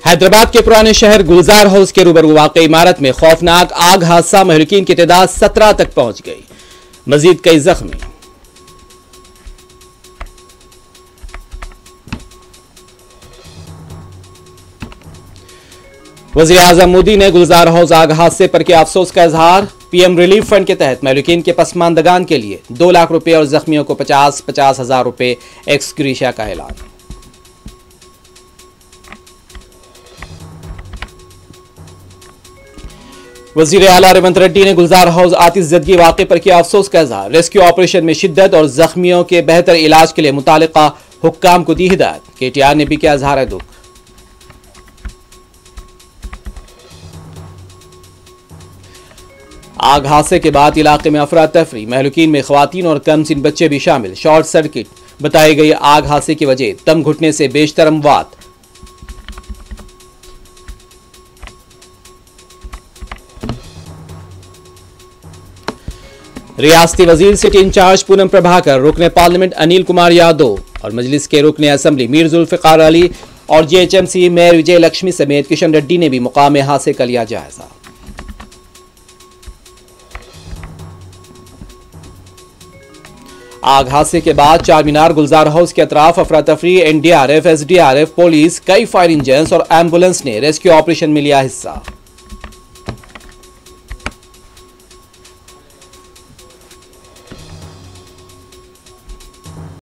हैदराबाद के पुराने शहर गुलजार हाउस के रूबरू वाक़ई इमारत में खौफनाक आग हादसा, महलुकीन की तादाद 17 तक पहुंच गई, मजीद कई जख्मी। वज़ीर आज़म मोदी ने गुलजार हाउस आग हादसे पर किया अफसोस का इजहार। पीएम रिलीफ फंड के तहत महलुकीन के पसमानदगान के लिए 2 लाख रुपए और जख्मियों को 50-50 हजार रुपए एक्स ग्रेशिया का ऐलान। वजीर आला रेवंत रेड्डी ने गुलजार हाउस आतिशज़दगी वाक़े पर किया अफसोस का इजहार। रेस्क्यू ऑपरेशन में शिद्दत और जख्मियों के बेहतर इलाज के लिए मुतालिका हुक्काम को दी हिदायत। केटीआर ने भी किया इजहार दुख। आग हादसे के बाद इलाके में अफरा तफरी, महलुकीन में खवातीन और कमसिन बच्चे भी शामिल। शॉर्ट सर्किट बताई गई आग हादसे की वजह, दम घुटने से बेशतर अमवात। रियासती वजीर सिटी इंचार्ज पूनम प्रभाकर, रुकने पार्लियामेंट अनिल कुमार यादव और मजलिस के रुकने असम्बली मीर जुल्फिकार अली और जीएचएमसी मेयर विजय लक्ष्मी समेत किशन रेड्डी ने भी मुकाम हादसे का लिया जायजा। आग हादसे के बाद चार मीनार गुलजार हाउस के अतराफ अफरा तफरी, एनडीआरएफ, एसडीआरएफ, पुलिस, कई फायर इंजन और एम्बुलेंस ने रेस्क्यू ऑपरेशन में लिया हिस्सा।